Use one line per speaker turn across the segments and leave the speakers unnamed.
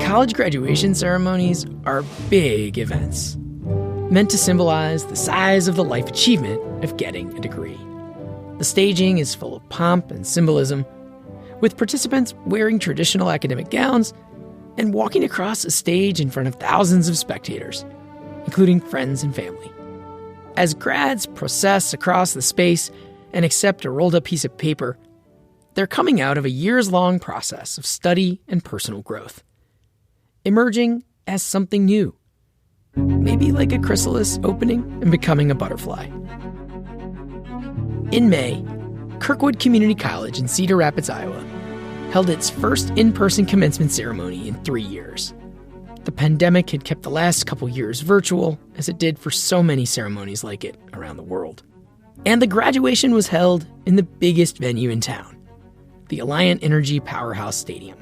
College graduation ceremonies are big events, meant to symbolize the size of the life achievement of getting a degree. The staging is full of pomp and symbolism, with participants wearing traditional academic gowns and walking across a stage in front of thousands of spectators, including friends and family. As grads process across the space and accept a rolled-up piece of paper, they're coming out of a years-long process of study and personal growth, emerging as something new, maybe like a chrysalis opening and becoming a butterfly. In May, Kirkwood Community College in Cedar Rapids, Iowa, held its first in-person commencement ceremony in 3 years. The pandemic had kept the last couple years virtual, as it did for so many ceremonies like it around the world. And the graduation was held in the biggest venue in town, the Alliant Energy Powerhouse Stadium.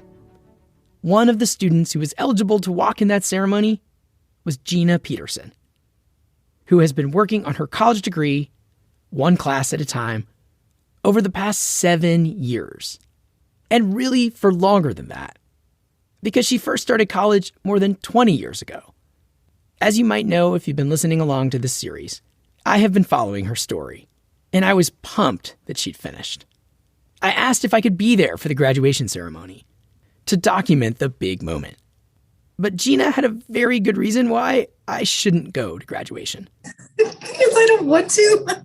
One of the students who was eligible to walk in that ceremony was Gina Peterson, who has been working on her college degree, one class at a time, over the past 7 years. And really for longer than that, because she first started college more than 20 years ago. As you might know if you've been listening along to this series, I have been following her story, and I was pumped that she'd finished. I asked if I could be there for the graduation ceremony to document the big moment. But Gina had a very good reason why I shouldn't go to graduation.
Because I don't want to.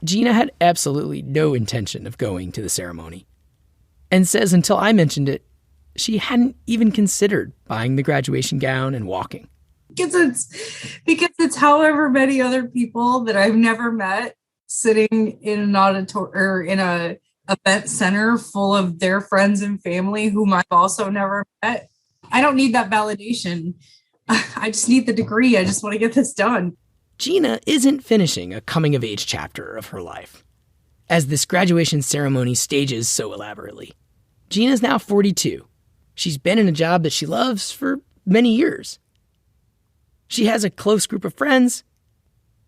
Gina had absolutely no intention of going to the ceremony, and says until I mentioned it, she hadn't even considered buying the graduation gown and walking.
Because it's however many other people that I've never met sitting in an auditorium or in a event center full of their friends and family whom I've also never met. I don't need that validation. I just need the degree. I just want to get this done.
Gina isn't finishing a coming-of-age chapter of her life, as this graduation ceremony stages so elaborately. Gina's now 42. She's been in a job that she loves for many years. She has a close group of friends.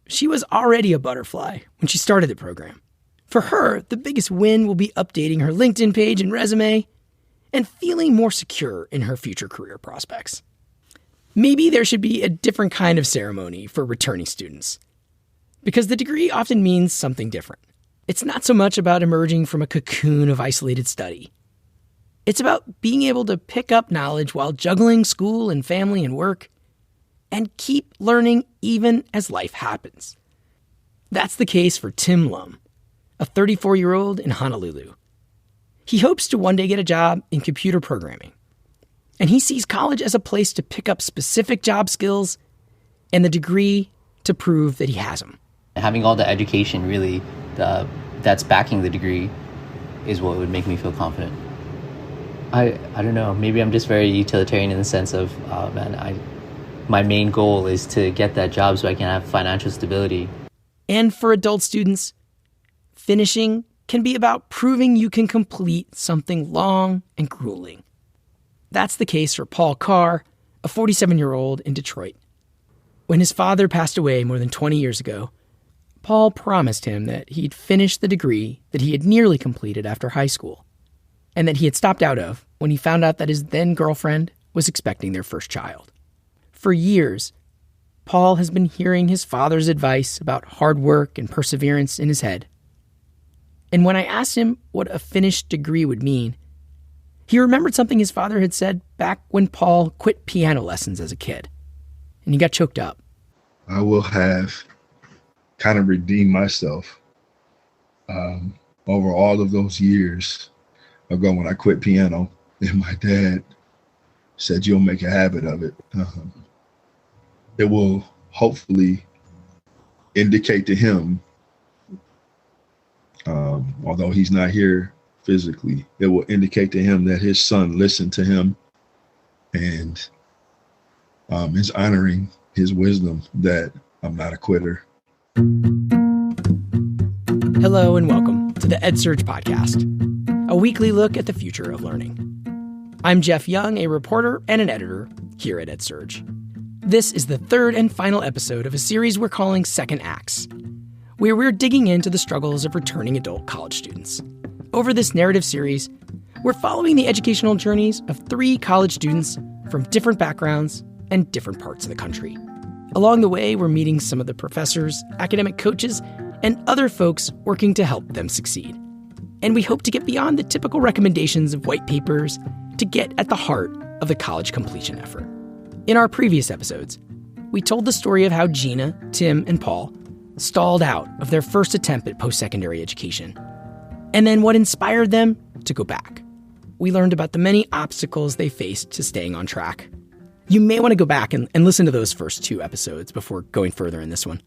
She was already a butterfly when she started the program. For her, the biggest win will be updating her LinkedIn page and resume and feeling more secure in her future career prospects. Maybe there should be a different kind of ceremony for returning students, because the degree often means something different. It's not so much about emerging from a cocoon of isolated study. It's about being able to pick up knowledge while juggling school and family and work, and keep learning even as life happens. That's the case for Tim Lum, a 34-year-old in Honolulu. He hopes to one day get a job in computer programming, and he sees college as a place to pick up specific job skills and the degree to prove that he has them.
Having all the education really that's backing the degree is what would make me feel confident. I don't know, maybe I'm just very utilitarian in the sense of, my main goal is to get that job so I can have financial stability.
And for adult students, finishing can be about proving you can complete something long and grueling. That's the case for Paul Carr, a 47-year-old in Detroit. When his father passed away more than 20 years ago, Paul promised him that he'd finish the degree that he had nearly completed after high school, and that he had stopped out of when he found out that his then-girlfriend was expecting their first child. For years, Paul has been hearing his father's advice about hard work and perseverance in his head. And when I asked him what a finished degree would mean, he remembered something his father had said back when Paul quit piano lessons as a kid, and he got choked up.
I will have kind of redeemed myself over all of those years ago when I quit piano, and my dad said, "You'll make a habit of it." It will hopefully indicate to him, although he's not here physically, it will indicate to him that his son listened to him and is honoring his wisdom, that I'm not a quitter.
Hello and welcome to the EdSurge Podcast, a weekly look at the future of learning. I'm Jeff Young, a reporter and an editor here at EdSurge. This is the third and final episode of a series we're calling Second Acts, where we're digging into the struggles of returning adult college students. Over this narrative series, we're following the educational journeys of 3 college students from different backgrounds and different parts of the country. Along the way, we're meeting some of the professors, academic coaches, and other folks working to help them succeed. And we hope to get beyond the typical recommendations of white papers to get at the heart of the college completion effort. In our previous episodes, we told the story of how Gina, Tim, and Paul stalled out of their first attempt at post-secondary education, and then what inspired them to go back. We learned about the many obstacles they faced to staying on track. You may want to go back and listen to those first 2 episodes before going further in this one.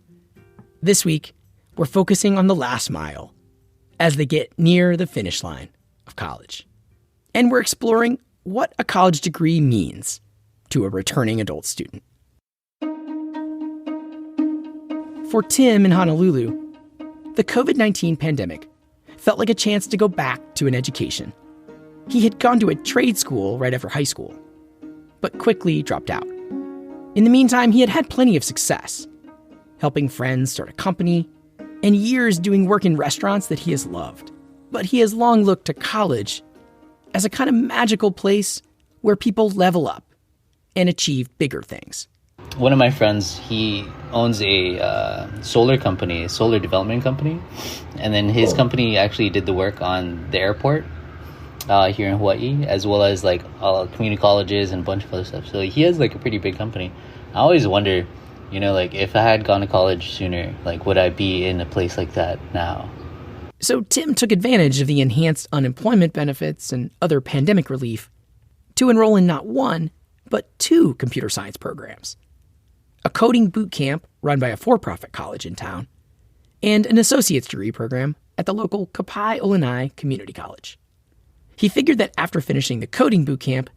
This week, we're focusing on the last mile as they get near the finish line of college. And we're exploring what a college degree means to a returning adult student. For Tim in Honolulu, the COVID-19 pandemic felt like a chance to go back to an education. He had gone to a trade school right after high school, but quickly dropped out. In the meantime, he had had plenty of success, helping friends start a company, and years doing work in restaurants that he has loved. But he has long looked to college as a kind of magical place where people level up and achieve bigger things.
One of my friends, he owns a solar company, a solar development company. And then his company actually did the work on the airport here in Hawaii, as well as like community colleges and a bunch of other stuff. So he has like a pretty big company. I always wonder, like if I had gone to college sooner, like would I be in a place like that now?
So Tim took advantage of the enhanced unemployment benefits and other pandemic relief to enroll in not 1, but 2 computer science programs. A coding boot camp run by a for-profit college in town, and an associate's degree program at the local Kapai Olanai Community College. He figured that after finishing the coding boot camp,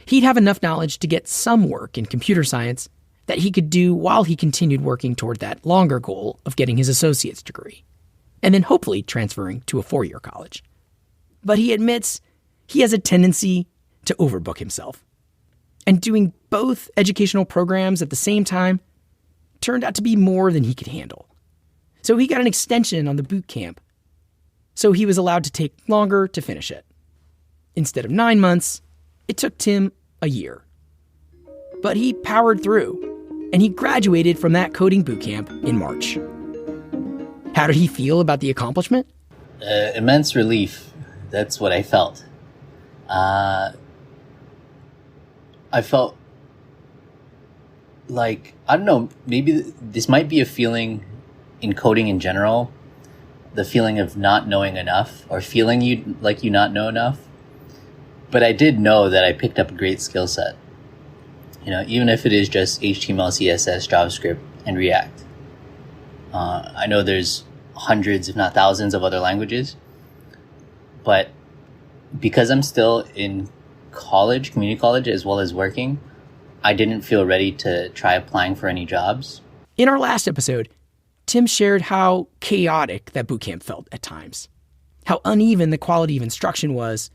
he'd have enough knowledge to get some work in computer science that he could do while he continued working toward that longer goal of getting his associate's degree, and then hopefully transferring to a 4-year college. But he admits he has a tendency to overbook himself. And doing both educational programs at the same time turned out to be more than he could handle. So he got an extension on the boot camp, so he was allowed to take longer to finish it. Instead of 9 months, it took Tim a year. But he powered through, and he graduated from that coding boot camp in March. How did he feel about the accomplishment?
Immense relief. That's what I felt. I felt like, I don't know, maybe this might be a feeling in coding in general, the feeling of not knowing enough or feeling you not know enough. But I did know that I picked up a great skill set. Even if it is just HTML, CSS, JavaScript, and React. I know there's hundreds, if not thousands, of other languages. But because I'm still in college, community college, as well as working, I didn't feel ready to try applying for any jobs.
In our last episode, Tim shared how chaotic that bootcamp felt at times, how uneven the quality of instruction was,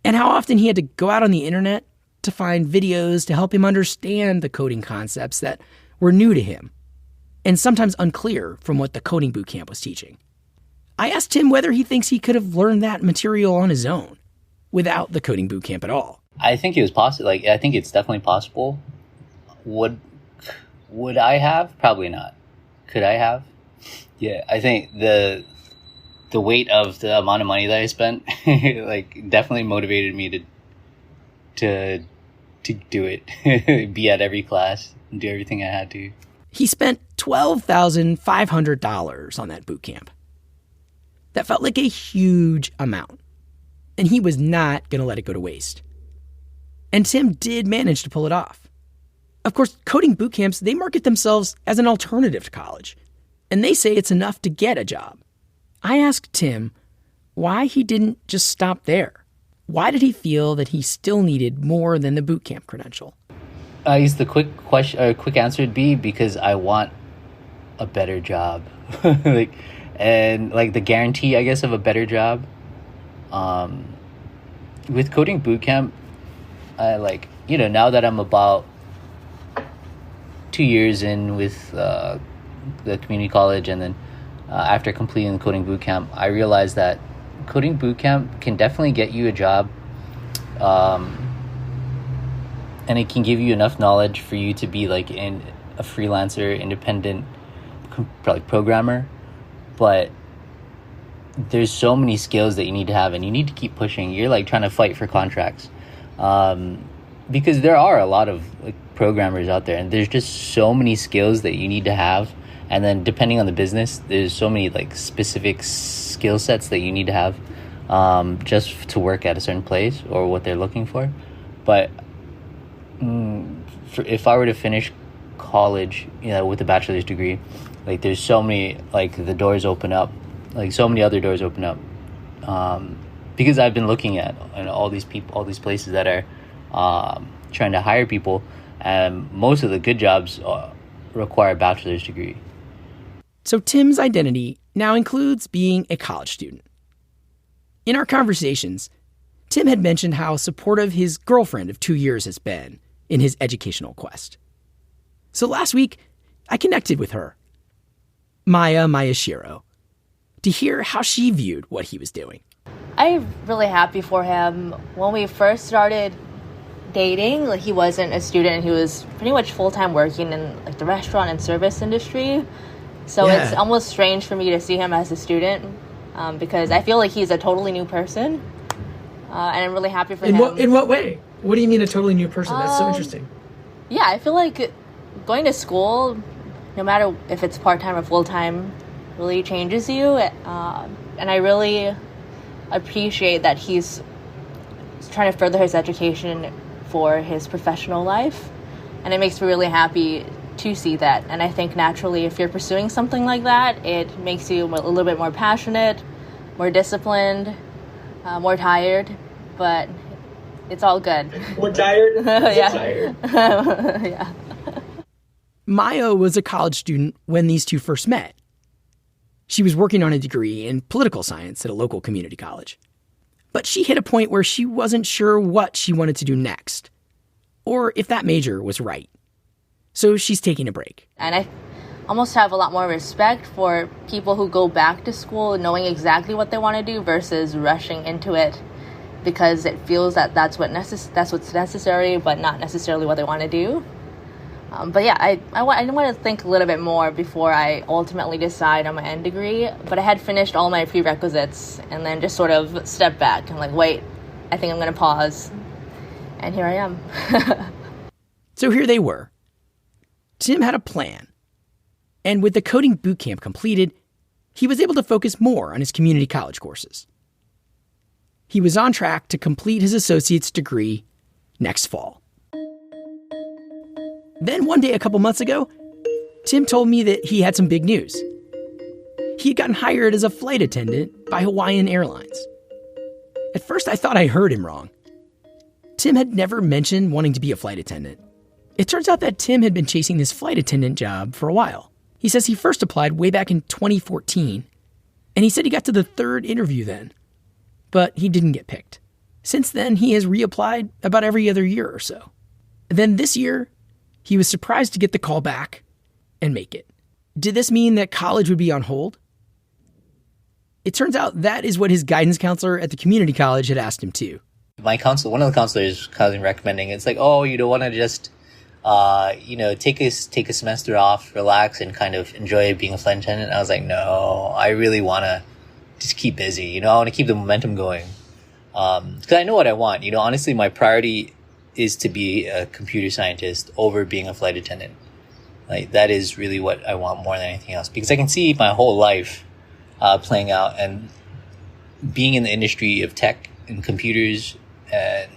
and how often he had to go out on the internet to find videos to help him understand the coding concepts that were new to him, and sometimes unclear from what the coding bootcamp was teaching. I asked him whether he thinks he could have learned that material on his own, without the coding bootcamp at all.
I think it was possible. I think it's definitely possible. Would I have? Probably not. Could I have? Yeah, I think the weight of the amount of money that I spent definitely motivated me to do it. Be at every class and do everything I had to.
He spent $12,500 on that bootcamp. That felt like a huge amount. And he was not going to let it go to waste. And Tim did manage to pull it off. Of course, coding bootcamps, they market themselves as an alternative to college. And they say it's enough to get a job. I asked Tim why he didn't just stop there. Why did he feel that he still needed more than the bootcamp credential?
I guess the quick answer would be because I want a better job. The guarantee, I guess, of a better job. With coding bootcamp, now that I'm about 2 years in with the community college, and then after completing the coding bootcamp, I realized that coding bootcamp can definitely get you a job and it can give you enough knowledge for you to be like in a freelancer, independent, like programmer. But there's so many skills that you need to have, and you need to keep pushing. You're like trying to fight for contracts, because there are a lot of like programmers out there, and there's just so many skills that you need to have. And then depending on the business, there's so many like specific skill sets that you need to have just to work at a certain place or what they're looking for. But if I were to finish college, with a bachelor's degree, like there's so many, like the doors open up, like so many other doors open up, because I've been looking at all these people, all these places that are trying to hire people, and most of the good jobs require a bachelor's degree.
So Tim's identity now includes being a college student. In our conversations, Tim had mentioned how supportive his girlfriend of 2 years has been in his educational quest. So last week, I connected with her, Maya Mayashiro, to hear how she viewed what he was doing.
I'm really happy for him. When we first started dating, like he wasn't a student. He was pretty much full-time working in like the restaurant and service industry. So It's almost strange for me to see him as a student, because I feel like he's a totally new person. And I'm really happy for him.
In what way? What do you mean a totally new person? That's so interesting.
Yeah, I feel like going to school, no matter if it's part-time or full-time, really changes you. And I really appreciate that he's trying to further his education for his professional life. And it makes me really happy to see that. And I think naturally, if you're pursuing something like that, it makes you a little bit more passionate, more disciplined, more tired, but it's all good.
More tired?
Yeah.
Tired.
Yeah.
Maya was a college student when these two first met. She was working on a degree in political science at a local community college. But she hit a point where she wasn't sure what she wanted to do next, or if that major was right. So she's taking a break.
And I almost have a lot more respect for people who go back to school knowing exactly what they want to do versus rushing into it because it feels that that's what's necessary, but not necessarily what they want to do. But yeah, I want to think a little bit more before I ultimately decide on my end degree. But I had finished all my prerequisites and then just sort of stepped back and like, wait, I think I'm going to pause. And here I am.
So here they were. Tim had a plan. And with the coding bootcamp completed, he was able to focus more on his community college courses. He was on track to complete his associate's degree next fall. Then one day a couple months ago, Tim told me that he had some big news. He had gotten hired as a flight attendant by Hawaiian Airlines. At first, I thought I heard him wrong. Tim had never mentioned wanting to be a flight attendant. It turns out that Tim had been chasing this flight attendant job for a while. He says he first applied way back in 2014, and he said he got to the third interview then, but he didn't get picked. Since then, he has reapplied about every other year or so. Then this year, he was surprised to get the call back and make it. Did this mean that college would be on hold? It turns out that is what his guidance counselor at the community college had asked him to.
My counselor, one of the counselors, kind of recommending it's like, oh, you don't want to just, take a semester off, relax, and kind of enjoy being a flight attendant. I was like, no, I really want to just keep busy. I want to keep the momentum going, because I know what I want. Honestly, my priority is to be a computer scientist over being a flight attendant. Like that is really what I want more than anything else, because I can see my whole life playing out, and being in the industry of tech and computers and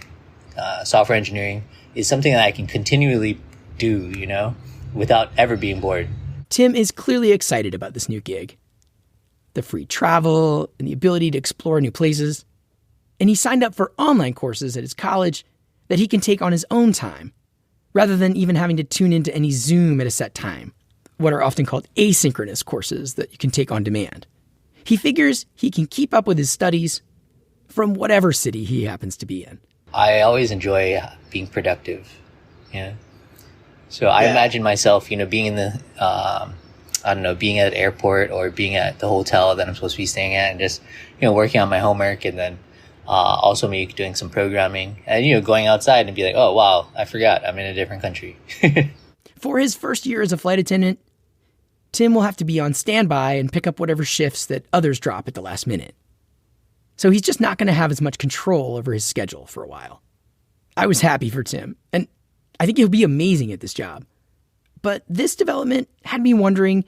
software engineering is something that I can continually do, without ever being bored.
Tim is clearly excited about this new gig. The free travel and the ability to explore new places. And he signed up for online courses at his college that he can take on his own time, rather than even having to tune into any Zoom at a set time, what are often called asynchronous courses that you can take on demand. He figures he can keep up with his studies from whatever city he happens to be in.
I always enjoy being productive, So I imagine myself, being in the, being at an airport or being at the hotel that I'm supposed to be staying at, and just, working on my homework, and then Also maybe doing some programming and, going outside and be like, oh, wow, I forgot I'm in a different country.
For his first year as a flight attendant, Tim will have to be on standby and pick up whatever shifts that others drop at the last minute. So he's just not going to have as much control over his schedule for a while. I was happy for Tim, and I think he'll be amazing at this job. But this development had me wondering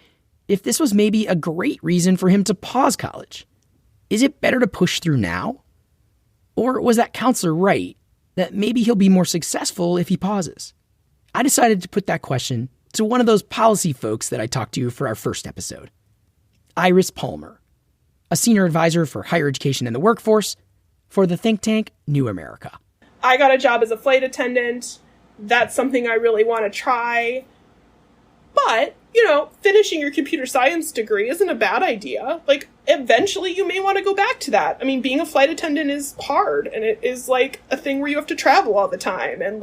if this was maybe a great reason for him to pause college. Is it better to push through now? Or was that counselor right, that maybe he'll be more successful if he pauses? I decided to put that question to one of those policy folks that I talked to for our first episode, Iris Palmer, a senior advisor for higher education and the workforce for the think tank New America.
I got a job as a flight attendant. That's something I really want to try. But, finishing your computer science degree isn't a bad idea. Like, eventually you may want to go back to that. I mean, being a flight attendant is hard, and it is, a thing where you have to travel all the time. And,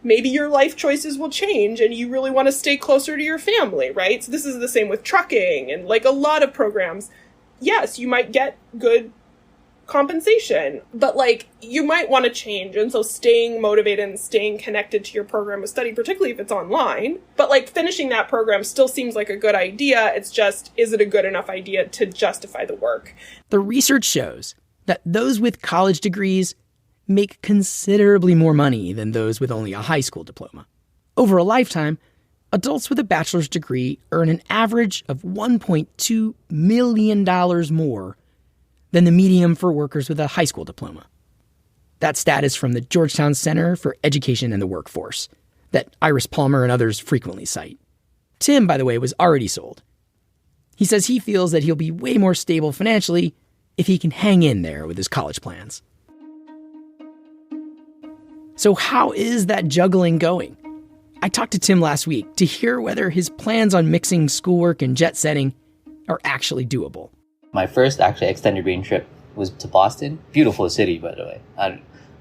maybe your life choices will change, and you really want to stay closer to your family, right? So this is the same with trucking and, a lot of programs. Yes, you might get good compensation, but you might want to change. And so staying motivated and staying connected to your program of study, particularly if it's online, but finishing that program still seems like a good idea. It's just, is it a good enough idea to justify the work?
The research shows that those with college degrees make considerably more money than those with only a high school diploma. Over a lifetime, adults with a bachelor's degree earn an average of $1.2 million more than the median for workers with a high school diploma. That stat is from the Georgetown Center for Education and the Workforce that Iris Palmer and others frequently cite. Tim, by the way, was already sold. He says he feels that he'll be way more stable financially if he can hang in there with his college plans. So how is that juggling going? I talked to Tim last week to hear whether his plans on mixing schoolwork and jet setting are actually doable.
My first actually extended range trip was to Boston. Beautiful city, by the way.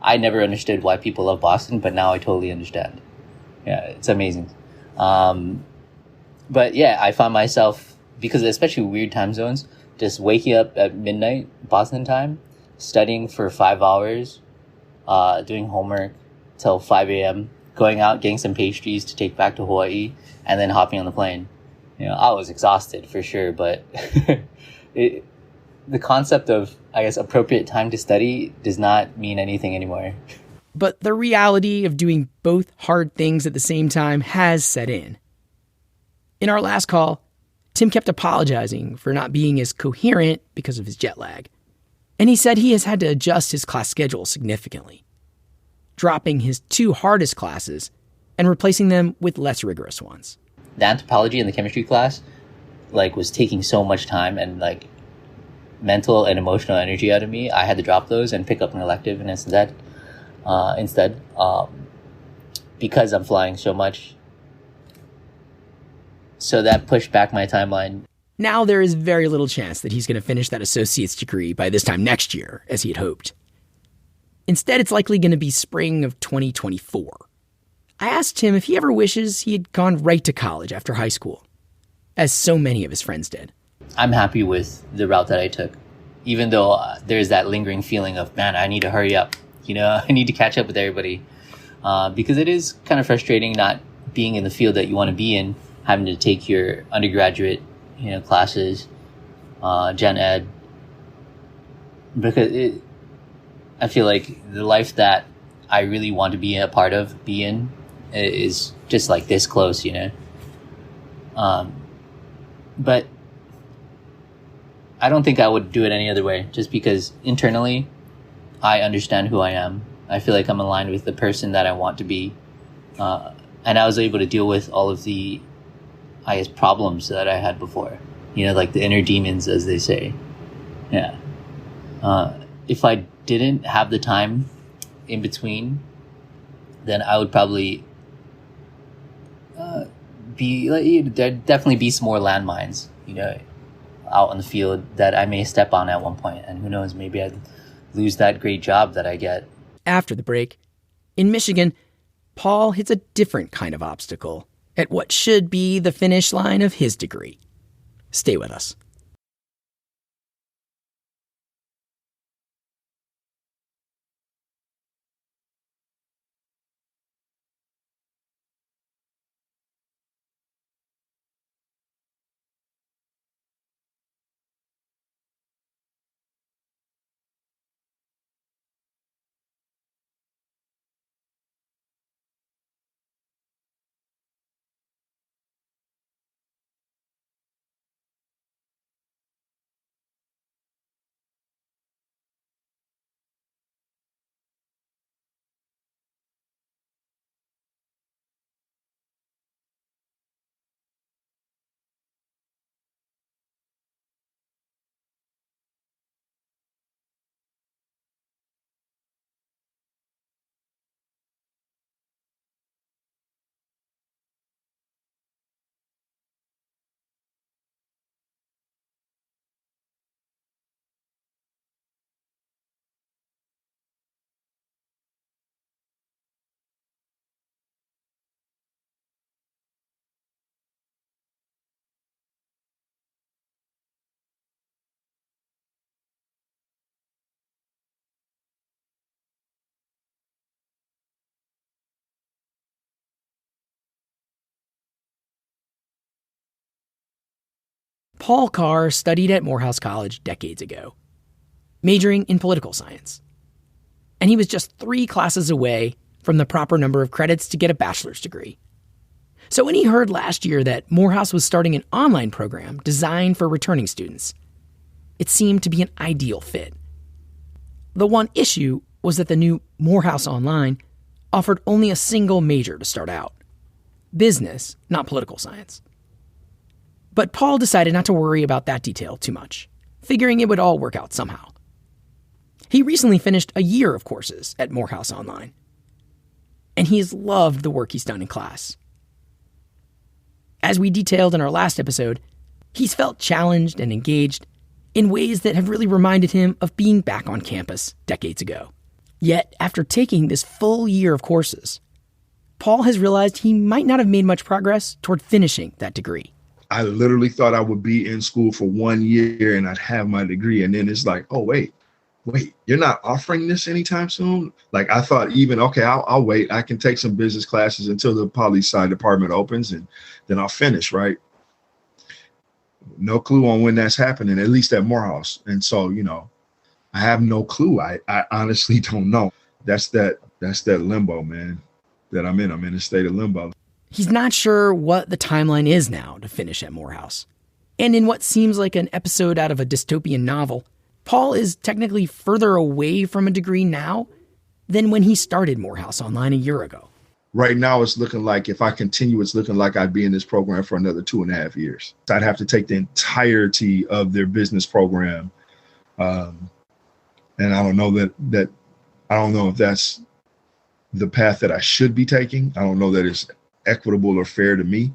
I never understood why people love Boston, but now I totally understand. Yeah, it's amazing. But yeah, I found myself, because especially weird time zones, just waking up at midnight, Boston time, studying for 5 hours, doing homework till 5 a.m., going out, getting some pastries to take back to Hawaii, and then hopping on the plane. I was exhausted for sure, but the concept of, I guess, appropriate time to study does not mean anything anymore.
But the reality of doing both hard things at the same time has set in. In our last call, Tim kept apologizing for not being as coherent because of his jet lag. And he said he has had to adjust his class schedule significantly, dropping his 2 hardest classes and replacing them with less rigorous ones.
The anthropology and the chemistry class, was taking so much time and, mental and emotional energy out of me. I had to drop those and pick up an elective and instead, because I'm flying so much. So that pushed back my timeline.
Now there is very little chance that he's going to finish that associate's degree by this time next year, as he had hoped. Instead, it's likely going to be spring of 2024. I asked him if he ever wishes he had gone right to college after high school, as so many of his friends did.
I'm happy with the route that I took, even though there's that lingering feeling of, man, I need to hurry up. I need to catch up with everybody, because it is kind of frustrating not being in the field that you want to be in, having to take your undergraduate, classes, gen ed, because I feel like the life that I really want to be a part of, be in, is just this close, But I don't think I would do it any other way, just because internally I understand who I am. I feel like I'm aligned with the person that I want to be. And I was able to deal with all of the, I guess, problems that I had before. The inner demons, as they say. Yeah. If I didn't have the time in between, then I would probably there'd definitely be some more landmines, out in the field that I may step on at one point, and who knows, maybe I'd lose that great job that I get.
After the break, in Michigan, Paul hits a different kind of obstacle at what should be the finish line of his degree. Stay with us. Paul Carr studied at Morehouse College decades ago, majoring in political science. And he was just 3 classes away from the proper number of credits to get a bachelor's degree. So when he heard last year that Morehouse was starting an online program designed for returning students, it seemed to be an ideal fit. The one issue was that the new Morehouse Online offered only a single major to start out: business, not political science. But Paul decided not to worry about that detail too much, figuring it would all work out somehow. He recently finished a year of courses at Morehouse Online, and he has loved the work he's done in class. As we detailed in our last episode, he's felt challenged and engaged in ways that have really reminded him of being back on campus decades ago. Yet, after taking this full year of courses, Paul has realized he might not have made much progress toward finishing that degree.
I literally thought I would be in school for 1 year and I'd have my degree. And then it's like, oh, wait, you're not offering this anytime soon? Like, I thought even, okay, I'll wait. I can take some business classes until the poli-sci department opens and then I'll finish, right? No clue on when that's happening, at least at Morehouse. And so, I have no clue. I honestly don't know. That's that limbo, man, that I'm in. I'm in a state of limbo.
He's not sure what the timeline is now to finish at Morehouse. And in what seems like an episode out of a dystopian novel, Paul is technically further away from a degree now than when he started Morehouse Online a year ago.
Right now, it's looking like if I continue, it's looking like I'd be in this program for another 2.5 years. I'd have to take the entirety of their business program. And I don't know that I don't know if that's the path that I should be taking. I don't know that it's equitable or fair to me.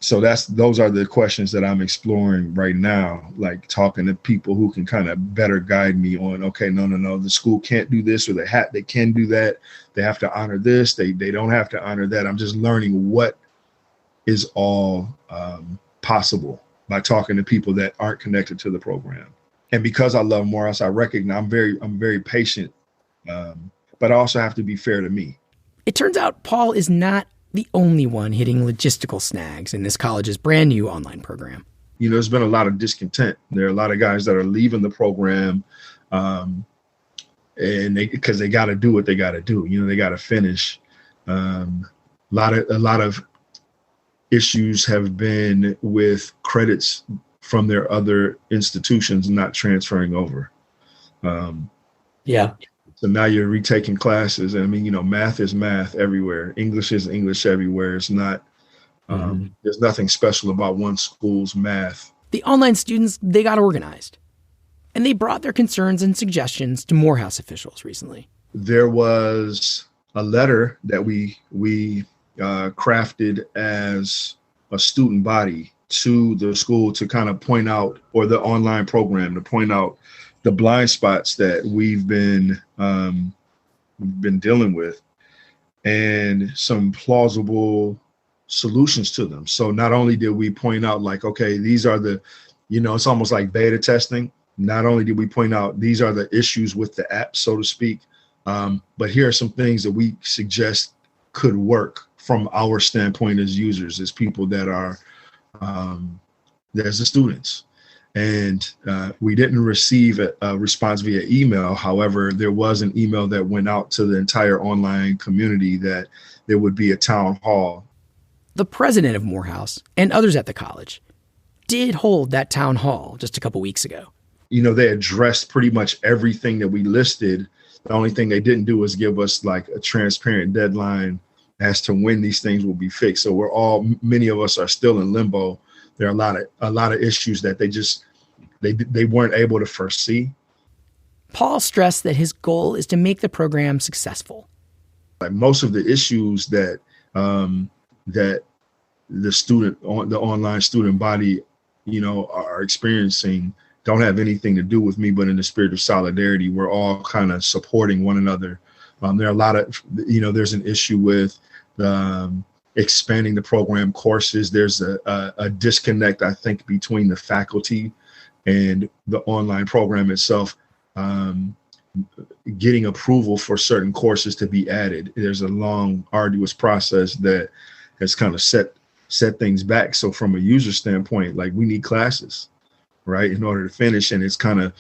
So those are the questions that I'm exploring right now, like talking to people who can kind of better guide me on, okay, no, the school can't do this, or they can do that. They have to honor this. They don't have to honor that. I'm just learning what is all possible by talking to people that aren't connected to the program. And because I love Morehouse, I recognize I'm very patient, but I also have to be fair to me.
It turns out Paul is not the only one hitting logistical snags in this college's brand new online program.
There's been a lot of discontent. There are a lot of guys that are leaving the program and because they got to do what they got to do. They got to finish. A lot of issues have been with credits from their other institutions not transferring over.
Yeah.
So now you're retaking classes. I mean, math is math everywhere. English is English everywhere. It's not, there's nothing special about one school's math.
The online students, they got organized. And they brought their concerns and suggestions to Morehouse officials recently.
There was a letter that we crafted as a student body to the school to kind of point out, or the online program to point out the blind spots that we've been dealing with and some plausible solutions to them. So not only did we point out like, okay, these are the, it's almost like beta testing. Not only did we point out these are the issues with the app, so to speak, but here are some things that we suggest could work from our standpoint as users, as people that are, there's the students. And we didn't receive a response via email. However, there was an email that went out to the entire online community that there would be a town hall.
The president of Morehouse and others at the college did hold that town hall just a couple weeks ago.
They addressed pretty much everything that we listed. The only thing they didn't do was give us like a transparent deadline as to when these things will be fixed. So many of us are still in limbo. There are a lot of issues that they weren't able to foresee.
Paul stressed that his goal is to make the program successful.
Like most of the issues that the online student body, are experiencing don't have anything to do with me, but in the spirit of solidarity, we're all kind of supporting one another. There are a lot of, there's an issue with expanding the program courses. There's a disconnect, I think, between the faculty and the online program itself, getting approval for certain courses to be added. There's a long, arduous process that has kind of set set things back. So from a user standpoint, like we need classes, right, in order to finish. And it's kind of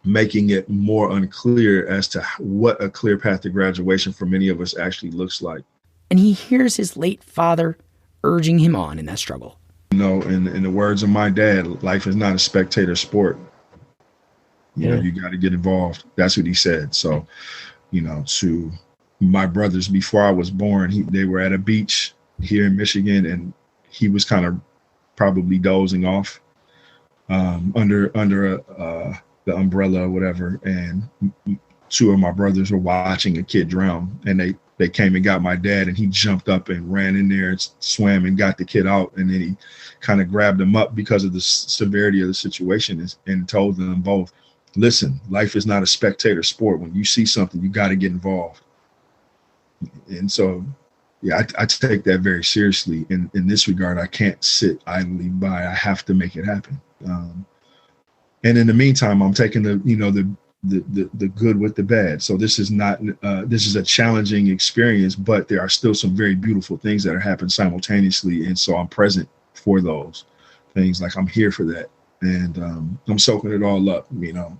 making it more unclear as to what a clear path to graduation for many of us actually looks like.
And he hears his late father urging him on in that struggle.
You know, in the words of my dad, life is not a spectator sport. You know, you got to get involved. That's what he said. So, you know, to my brothers before I was born, they were at a beach here in Michigan, and he was kind of probably dozing off under the umbrella or whatever. And two of my brothers were watching a kid drown, and they came and got my dad, and he jumped up and ran in there and swam and got the kid out. And then he kind of grabbed him up because of the severity of the situation and told them both, listen, life is not a spectator sport. When you see something, you got to get involved. And so, yeah, I take that very seriously. In this regard, I can't sit idly by. I have to make it happen. And in the meantime, I'm taking the good with the bad. So this is not, this is a challenging experience, but there are still some very beautiful things that are happening simultaneously. And so I'm present for those things. Like I'm here for that. And I'm soaking it all up. You know,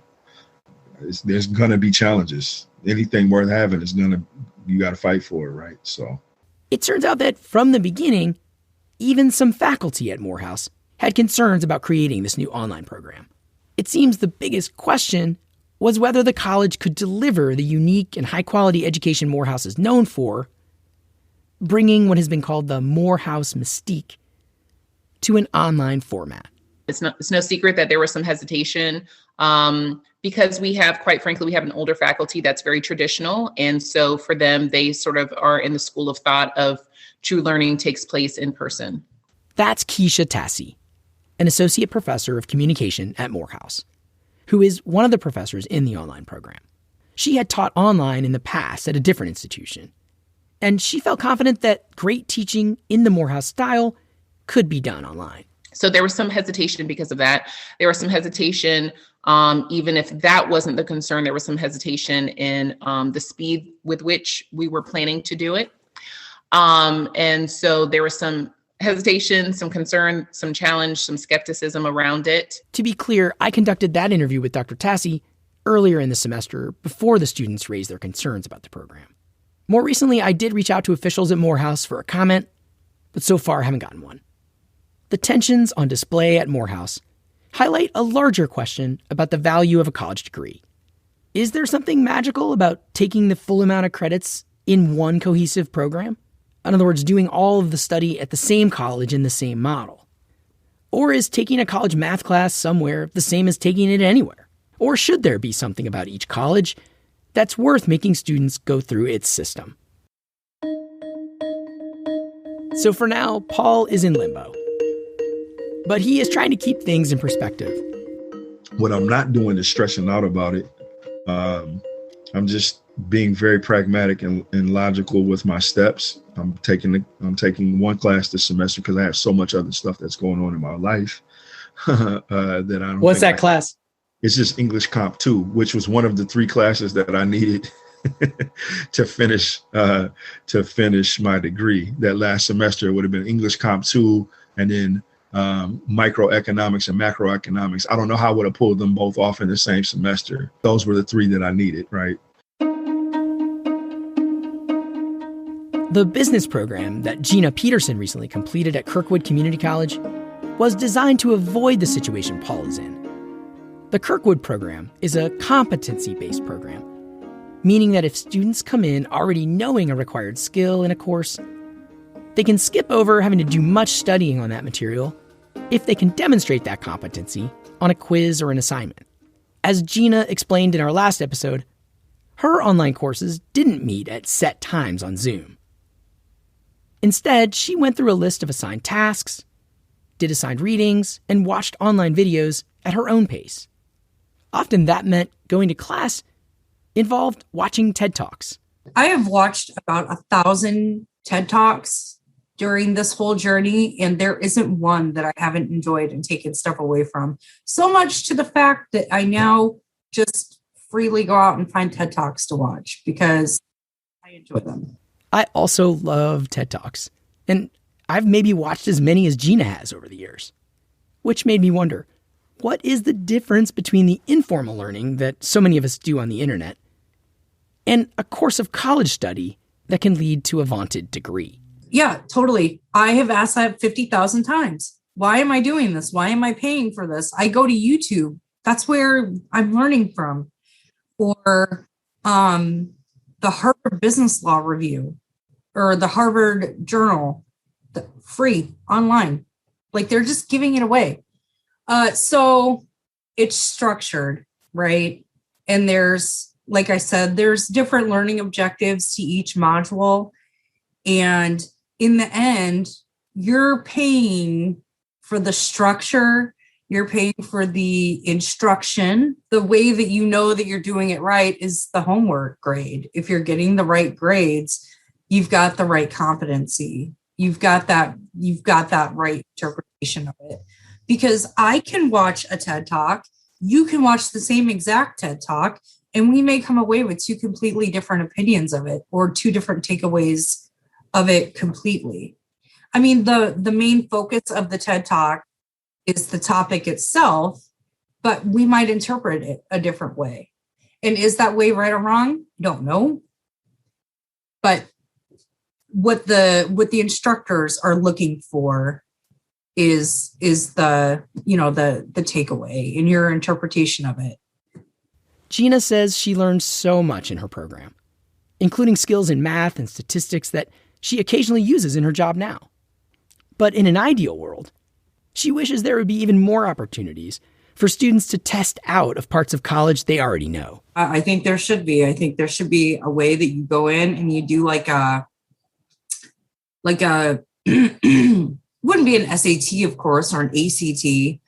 there's going to be challenges. Anything worth having is you got to fight for it, right? So
it turns out that from the beginning, even some faculty at Morehouse had concerns about creating this new online program. It seems the biggest question was whether the college could deliver the unique and high-quality education Morehouse is known for, bringing what has been called the Morehouse mystique to an online format.
It's no secret that there was some hesitation because quite frankly, we have an older faculty that's very traditional. And so for them, they sort of are in the school of thought of true learning takes place in person.
That's Keisha Tassi, an associate professor of communication at Morehouse, who is one of the professors in the online program. She had taught online in the past at a different institution, and she felt confident that great teaching in the Morehouse style could be done online.
So there was some hesitation because of that. There was some hesitation, even if that wasn't the concern, there was some hesitation in the speed with which we were planning to do it. And so there was some hesitation, some concern, some challenge, some skepticism around it.
To be clear, I conducted that interview with Dr. Tassi earlier in the semester before the students raised their concerns about the program. More recently, I did reach out to officials at Morehouse for a comment, but so far I haven't gotten one. The tensions on display at Morehouse highlight a larger question about the value of a college degree. Is there something magical about taking the full amount of credits in one cohesive program? In other words, doing all of the study at the same college in the same model? Or is taking a college math class somewhere the same as taking it anywhere? Or should there be something about each college that's worth making students go through its system? So for now, Paul is in limbo. But he is trying to keep things in perspective.
What I'm not doing is stressing out about it. I'm just being very pragmatic and logical with my steps. I'm taking one class this semester because I have so much other stuff that's going on in my life that I don't.
What's that class?
It's just English Comp 2, which was one of the 3 classes that I needed to finish my degree. That last semester it would have been English Comp 2 and then microeconomics and macroeconomics. I don't know how I would have pulled them both off in the same semester. Those were the 3 that I needed, right?
The business program that Gina Peterson recently completed at Kirkwood Community College was designed to avoid the situation Paul is in. The Kirkwood program is a competency-based program, meaning that if students come in already knowing a required skill in a course, they can skip over having to do much studying on that material if they can demonstrate that competency on a quiz or an assignment. As Gina explained in our last episode, her online courses didn't meet at set times on Zoom. Instead, she went through a list of assigned tasks, did assigned readings, and watched online videos at her own pace. Often that meant going to class involved watching TED Talks.
I have watched about 1,000 TED Talks during this whole journey, and there isn't one that I haven't enjoyed and taken stuff away from. So much to the fact that I now just freely go out and find TED Talks to watch because I enjoy them.
I also love TED Talks, and I've maybe watched as many as Gina has over the years. Which made me wonder, what is the difference between the informal learning that so many of us do on the internet and a course of college study that can lead to a vaunted degree?
Yeah, totally. I have asked that 50,000 times. Why am I doing this? Why am I paying for this? I go to YouTube. That's where I'm learning from. Or the Harvard Business Law Review or the Harvard Journal, free online. Like they're just giving it away. So it's structured, right? And there's, like I said, there's different learning objectives to each module. And in the end, you're paying for the structure, you're paying for the instruction. The way that you know that you're doing it right is the homework grade. If you're getting the right grades, you've got the right competency. You've got that right interpretation of it. Because I can watch a TED Talk, you can watch the same exact TED Talk, and we may come away with two completely different opinions of it or two different takeaways of it completely. I mean, the main focus of the TED Talk is the topic itself, but we might interpret it a different way. And is that way right or wrong? Don't know. But what the instructors are looking for is the takeaway in your interpretation of it.
Gina says she learned so much in her program, including skills in math and statistics that she occasionally uses in her job now. But in an ideal world, she wishes there would be even more opportunities for students to test out of parts of college they already know.
I think there should be. I think there should be a way that you go in and you do like a wouldn't be an SAT, of course, or an ACT,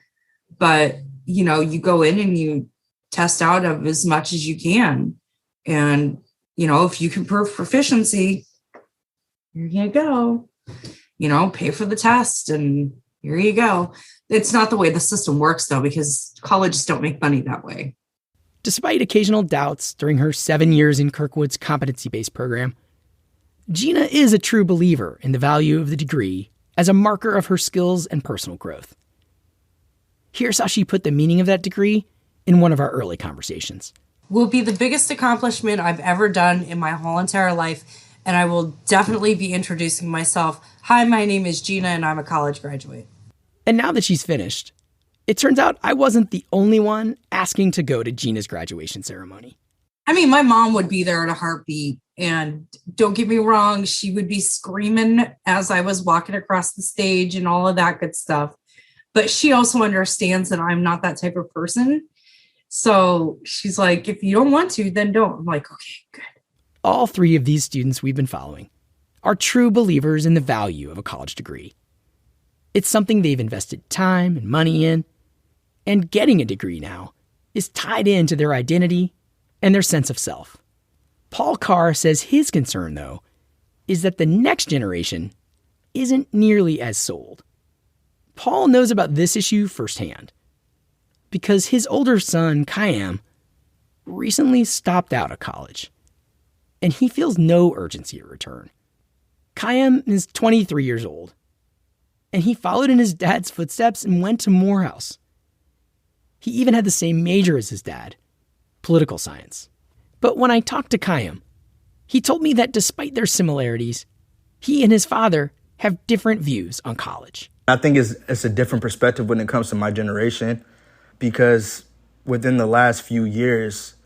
but you go in and you test out of as much as you can. And, if you can prove proficiency, here you go, pay for the test and here you go. It's not the way the system works, though, because colleges don't make money that way.
Despite occasional doubts during her 7 years in Kirkwood's competency-based program, Gina is a true believer in the value of the degree as a marker of her skills and personal growth. Here's how she put the meaning of that degree in one of our early conversations.
Will be the biggest accomplishment I've ever done in my whole entire life, and I will definitely be introducing myself. Hi, my name is Gina, and I'm a college graduate.
And now that she's finished, it turns out I wasn't the only one asking to go to Gina's graduation ceremony.
I mean, my mom would be there in a heartbeat. And don't get me wrong, she would be screaming as I was walking across the stage and all of that good stuff. But she also understands that I'm not that type of person. So she's like, if you don't want to, then don't. I'm like, okay, good.
All three of these students we've been following are true believers in the value of a college degree. It's something they've invested time and money in, and getting a degree now is tied into their identity and their sense of self. Paul Carr says his concern, though, is that the next generation isn't nearly as sold. Paul knows about this issue firsthand because his older son, Kayam, recently stopped out of college, and he feels no urgency to return. Kayam is 23 years old, and he followed in his dad's footsteps and went to Morehouse. He even had the same major as his dad, political science. But when I talked to Kayam, he told me that despite their similarities, he and his father have different views on college.
I think it's a different perspective when it comes to my generation, because within the last few years,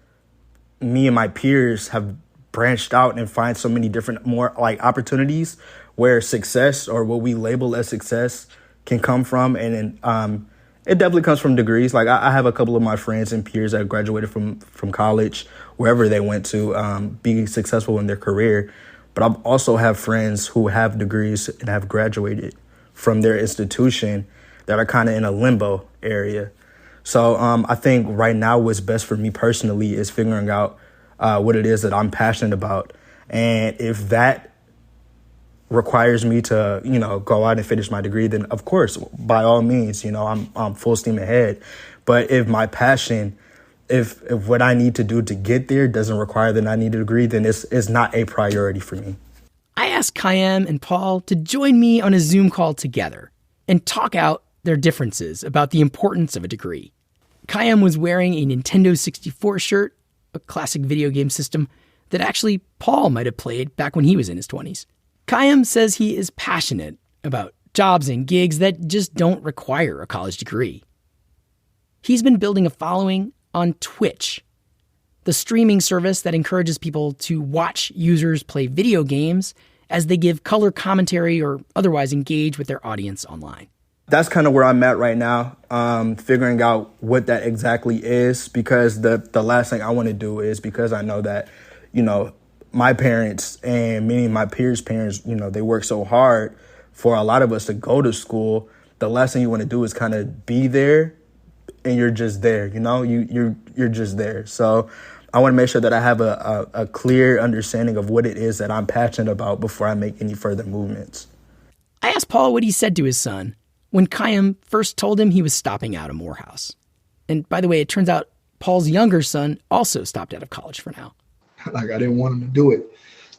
me and my peers have branched out and find so many different more like opportunities where success or what we label as success can come from. And it definitely comes from degrees. Like I have a couple of my friends and peers that graduated from college, wherever they went to be successful in their career. But I also have friends who have degrees and have graduated from their institution that are kind of in a limbo area. So I think right now what's best for me personally is figuring out what it is that I'm passionate about. And if that requires me to, go out and finish my degree, then of course, by all means, I'm full steam ahead. But if my passion, if what I need to do to get there doesn't require that I need a degree, then it's not a priority for me.
I asked Kayem and Paul to join me on a Zoom call together and talk out their differences about the importance of a degree. Kayem was wearing a Nintendo 64 shirt, a classic video game system that actually Paul might have played back when he was in his 20s. Kayem says he is passionate about jobs and gigs that just don't require a college degree. He's been building a following on Twitch, the streaming service that encourages people to watch users play video games as they give color commentary or otherwise engage with their audience online.
That's kind of where I'm at right now, figuring out what that exactly is, because the last thing I want to do is, because I know that, my parents and many of my peers' parents, they work so hard for a lot of us to go to school. The last thing you want to do is kind of be there and you're just there, you're just there. So I want to make sure that I have a clear understanding of what it is that I'm passionate about before I make any further movements.
I asked Paul what he said to his son when Kayem first told him he was stopping out of Morehouse. And by the way, it turns out Paul's younger son also stopped out of college for now.
Like, I didn't want him to do it.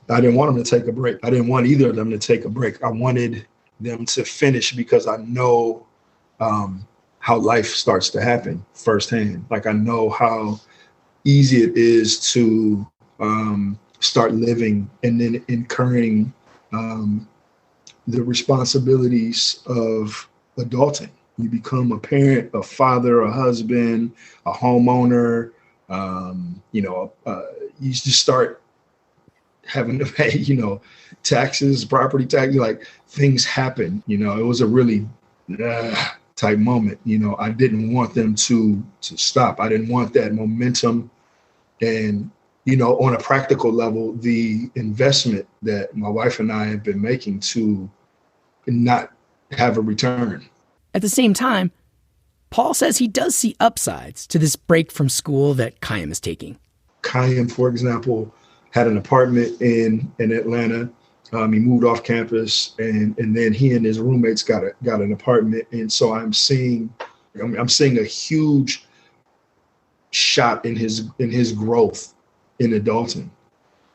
I didn't want him to take a break. I didn't want either of them to take a break. I wanted them to finish because I know how life starts to happen firsthand. Like, I know how easy it is to start living and then incurring the responsibilities of adulting. You become a parent, a father, a husband, a homeowner. You just start having to pay, taxes, property taxes, like things happen. It was a really type moment. I didn't want them to stop. I didn't want that momentum. And, on a practical level, the investment that my wife and I have been making to not have a return.
At the same time, Paul says he does see upsides to this break from school that Kayem is taking.
Kayem, for example, had an apartment in Atlanta. He moved off campus, and then he and his roommates got an apartment. And so I'm seeing a huge shot in his growth in adulting,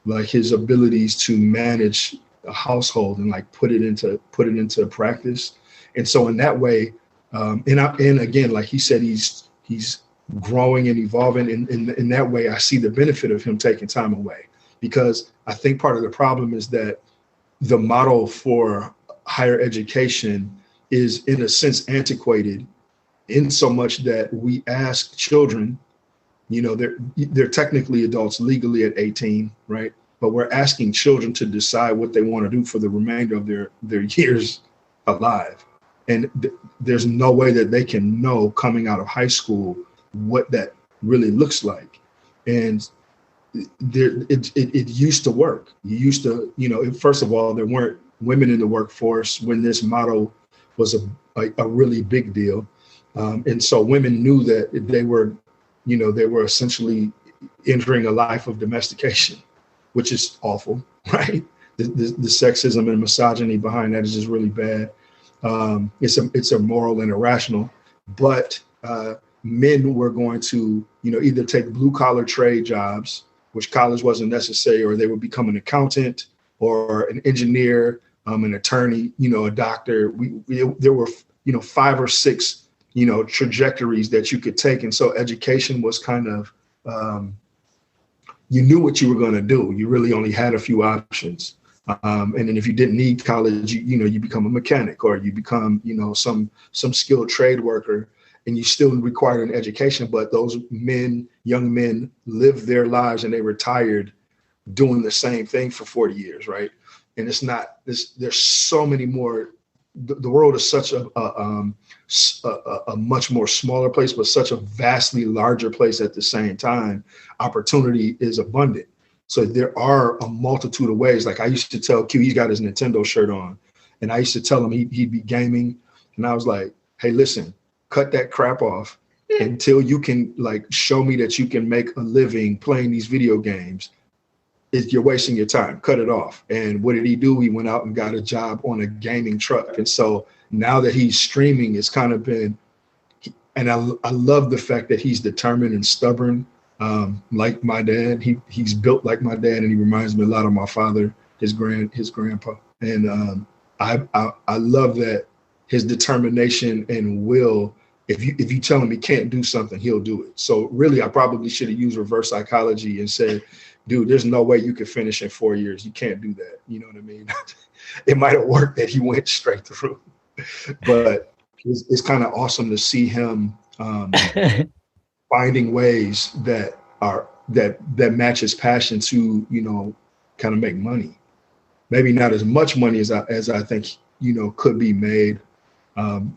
like his abilities to manage a household and like put it into practice. And so in that way, and again, like he said, he's growing and evolving. In that way, I see the benefit of him taking time away, because I think part of the problem is that the model for higher education is in a sense antiquated, in so much that we ask children, they're technically adults legally at 18, right? But we're asking children to decide what they want to do for the remainder of their years alive. And there's no way that they can know coming out of high school what that really looks like. And it used to work. You used to, first of all, there weren't women in the workforce when this model was a really big deal. And so women knew that they were essentially entering a life of domestication, which is awful, right? The sexism and misogyny behind that is just really bad. It's immoral and irrational, but men were going to, either take blue collar trade jobs, which college wasn't necessary, or they would become an accountant or an engineer, an attorney, a doctor. There were, 5 or 6, trajectories that you could take. And so education was kind of, you knew what you were going to do. You really only had a few options. And then if you didn't need college, you become a mechanic, or you become, some skilled trade worker, and you still required an education. But those young men lived their lives and they retired doing the same thing for 40 years, right? And it's not this. There's so many more. The world is such a much more smaller place, but such a vastly larger place at the same time. Opportunity is abundant. So there are a multitude of ways. Like I used to tell Q, he's got his Nintendo shirt on, and I used to tell him he'd be gaming. And I was like, hey, listen, cut that crap off until you can show me that you can make a living playing these video games. You're wasting your time. Cut it off. And what did he do? He went out and got a job on a gaming truck. And so now that he's streaming, it's kind of been, and I love the fact that he's determined and stubborn, like my dad. He's built like my dad, and he reminds me a lot of my father. his grandpa. And I love that his determination and will. If you tell him he can't do something, he'll do it. So really, I probably should have used reverse psychology and said, dude, there's no way you could finish in 4 years. You can't do that. You know what I mean? It might have worked that he went straight through, but it's kind of awesome to see him finding ways that match his passion to, you know, kind of make money. Maybe not as much money as I think, you know, could be made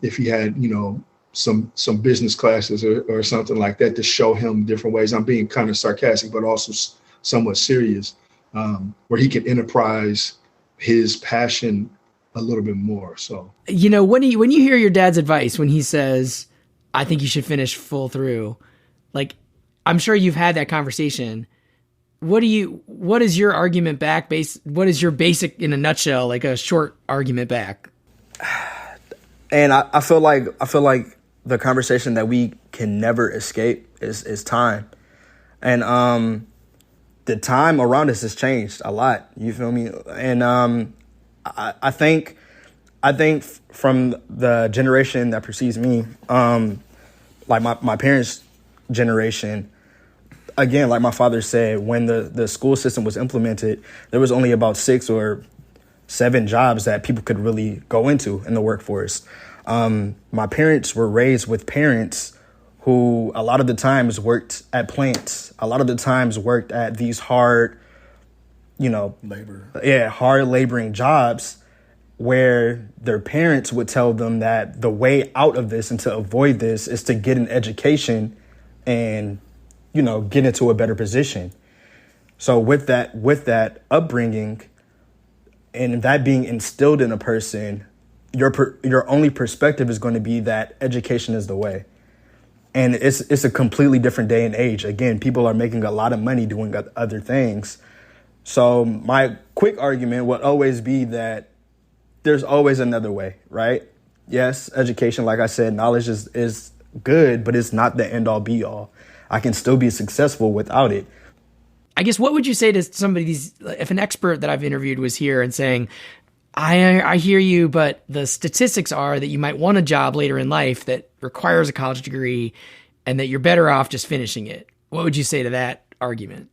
if he had, you know, some business classes or something like that to show him different ways. I'm being kind of sarcastic, but also somewhat serious, where he can enterprise his passion a little bit more. So,
you know, when you hear your dad's advice, when he says, I think you should finish full through, like, I'm sure you've had that conversation. What is your argument back? What is your basic, in a nutshell, like a short argument back?
And I feel like the conversation that we can never escape is time. And the time around us has changed a lot. You feel me? And I think from the generation that precedes me, like my parents' generation, again, like my father said, when the school system was implemented, there was only about 6 or 7 jobs that people could really go into in the workforce. My parents were raised with parents who a lot of the times worked at plants, a lot of the times worked at these hard, you know, hard laboring jobs, where their parents would tell them that the way out of this and to avoid this is to get an education and, you know, get into a better position. So with that upbringing and that being instilled in a person, your only perspective is going to be that education is the way. And it's a completely different day and age. Again, people are making a lot of money doing other things. So my quick argument would always be that there's always another way, right? Yes, education, like I said, knowledge is good, but it's not the end all be all. I can still be successful without it.
I guess, what would you say to somebody, if an expert that I've interviewed was here and saying, I hear you, but the statistics are that you might want a job later in life that requires a college degree and that you're better off just finishing it. What would you say to that argument?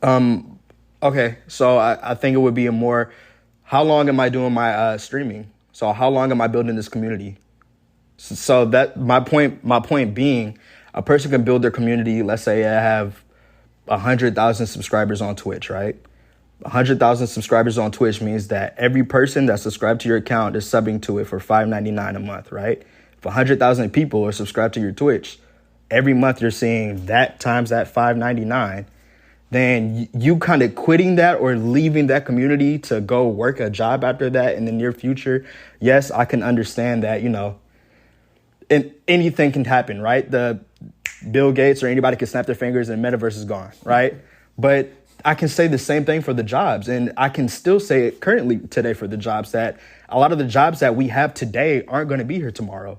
Okay, so I think it would be how long am I doing my streaming? So how long am I building this community? So that my point being, a person can build their community. Let's say I have 100,000 subscribers on Twitch, right? 100,000 subscribers on Twitch means that every person that's subscribed to your account is subbing to it for $5.99 a month, right? If 100,000 people are subscribed to your Twitch, every month you're seeing that times that $5.99, then you kind of quitting that or leaving that community to go work a job after that in the near future. Yes, I can understand that, you know, and anything can happen, right? The Bill Gates or anybody can snap their fingers and metaverse is gone, right? But I can say the same thing for the jobs, and I can still say it currently today for the jobs, that a lot of the jobs that we have today aren't going to be here tomorrow.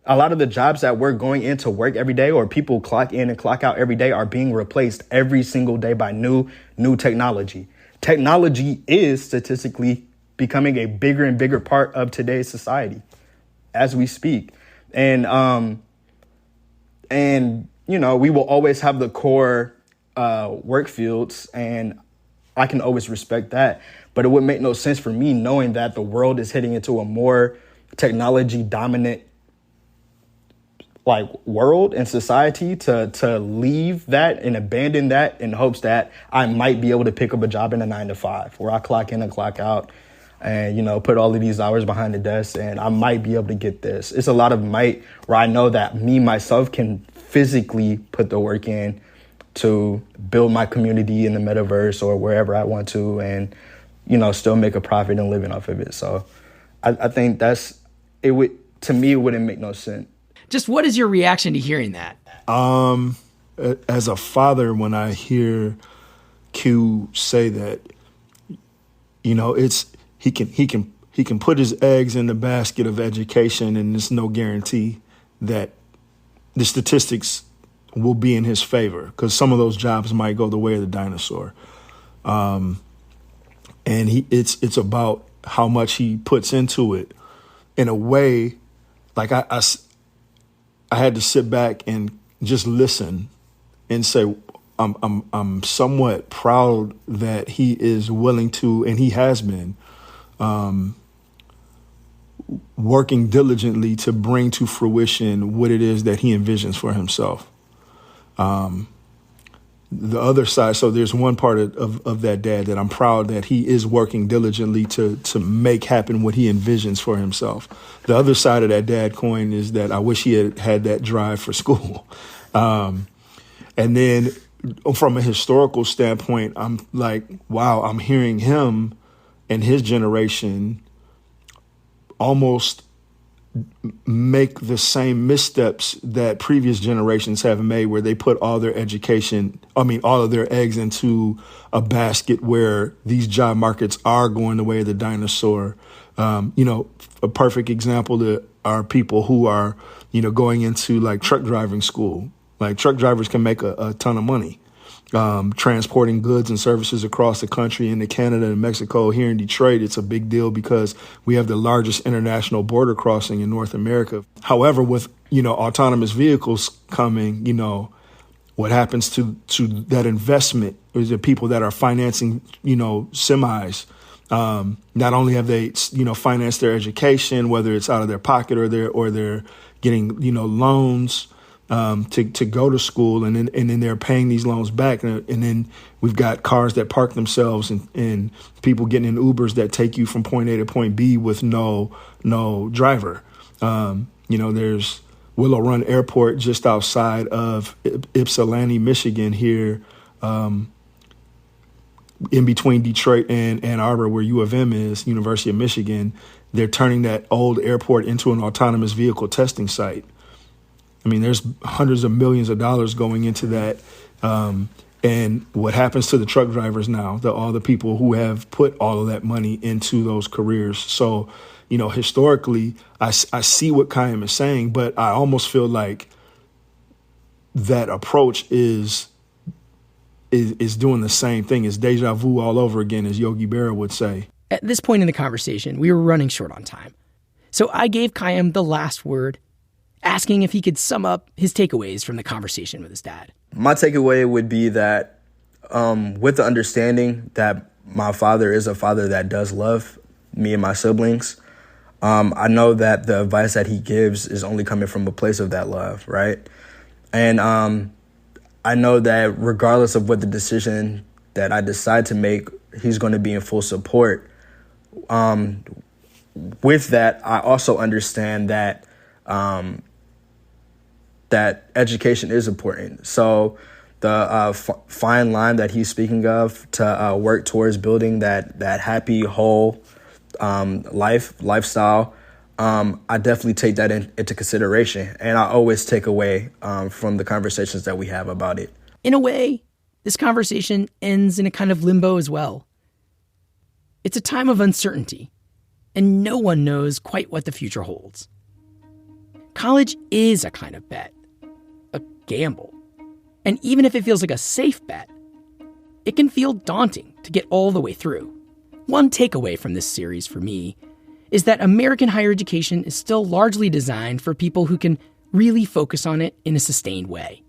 A lot of the jobs that we're going into work every day, or people clock in and clock out every day, are being replaced every single day by new technology. Technology is statistically becoming a bigger and bigger part of today's society as we speak. And you know, we will always have the core work fields, and I can always respect that. But it would make no sense for me, knowing that the world is heading into a more technology dominant like world and society, to leave that and abandon that in hopes that I might be able to pick up a job in a 9-to-5 where I clock in and clock out and, you know, put all of these hours behind the desk and I might be able to get this. It's a lot of might where I know that me myself can physically put the work in to build my community in the metaverse or wherever I want to, and, you know, still make a profit and living off of it. So I think it wouldn't make no sense.
Just what is your reaction to hearing that?
As a father, when I hear Q say that, you know, he can put his eggs in the basket of education, and there's no guarantee that the statistics will be in his favor, because some of those jobs might go the way of the dinosaur. And and it's about how much he puts into it. In a way, like I had to sit back and just listen and say, I'm somewhat proud that he is willing to, and he has been, working diligently to bring to fruition what it is that he envisions for himself. The other side, so there's one part of that dad that I'm proud that he is working diligently to make happen what he envisions for himself. The other side of that dad coin is that I wish he had that drive for school. And then from a historical standpoint, I'm like, wow, I'm hearing him and his generation almost make the same missteps that previous generations have made, where they put all their all of their eggs into a basket where these job markets are going the way of the dinosaur. A perfect example are people who are, going into like truck driving school. Like truck drivers can make a ton of money. Transporting goods and services across the country into Canada and Mexico. Here in Detroit, it's a big deal because we have the largest international border crossing in North America. However, with, autonomous vehicles coming, what happens to that investment is the people that are financing, semis. Not only have they, financed their education, whether it's out of their pocket or they're getting, loans to go to school, and then they're paying these loans back, and then we've got cars that park themselves and people getting in Ubers that take you from point A to point B with no driver. There's Willow Run Airport just outside of Ypsilanti, Michigan here, in between Detroit and Ann Arbor, where U of M is, University of Michigan. They're turning that old airport into an autonomous vehicle testing site. I mean, there's hundreds of millions of dollars going into that. And what happens to the truck drivers now, all the people who have put all of that money into those careers. So, historically, I see what Khaim is saying, but I almost feel like that approach is doing the same thing. It's deja vu all over again, as Yogi Berra would say.
At this point in the conversation, we were running short on time. So I gave Khaim the last word, asking if he could sum up his takeaways from the conversation with his dad.
My takeaway would be that with the understanding that my father is a father that does love me and my siblings, I know that the advice that he gives is only coming from a place of that love, right? And I know that regardless of what the decision that I decide to make, he's going to be in full support. With that, I also understand that that education is important. So the fine line that he's speaking of to work towards building that happy, whole lifestyle, I definitely take that into consideration. And I always take away from the conversations that we have about it.
In a way, this conversation ends in a kind of limbo as well. It's a time of uncertainty, and no one knows quite what the future holds. College is a kind of bet. A gamble. And even if it feels like a safe bet, it can feel daunting to get all the way through. One takeaway from this series for me is that American higher education is still largely designed for people who can really focus on it in a sustained way.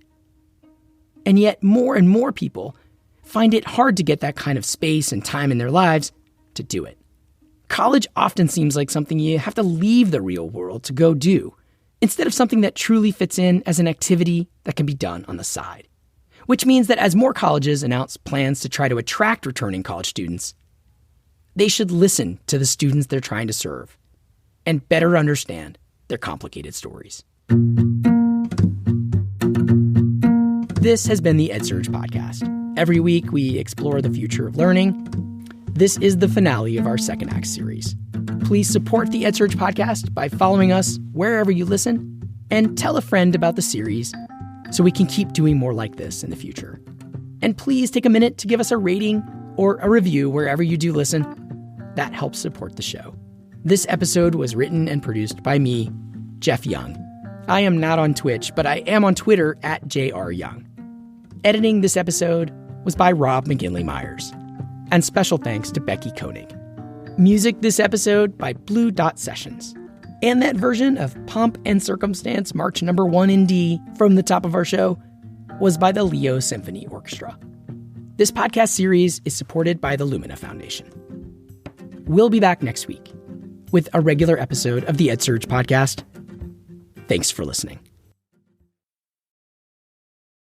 And yet more and more people find it hard to get that kind of space and time in their lives to do it. College often seems like something you have to leave the real world to go do, instead of something that truly fits in as an activity that can be done on the side. Which means that as more colleges announce plans to try to attract returning college students, they should listen to the students they're trying to serve and better understand their complicated stories. This has been the EdSurge Podcast. Every week, we explore the future of learning. This is the finale of our second act series. Please support the EdSurge Podcast by following us wherever you listen, and tell a friend about the series so we can keep doing more like this in the future. And please take a minute to give us a rating or a review wherever you do listen. That helps support the show. This episode was written and produced by me, Jeff Young. I am not on Twitch, but I am on Twitter @JRYoung. Editing this episode was by Rob McGinley Myers. And special thanks to Becky Koenig. Music this episode by Blue Dot Sessions. And that version of Pomp and Circumstance March No. 1 in D from the top of our show was by the Leo Symphony Orchestra. This podcast series is supported by the Lumina Foundation. We'll be back next week with a regular episode of the EdSurge podcast. Thanks for listening.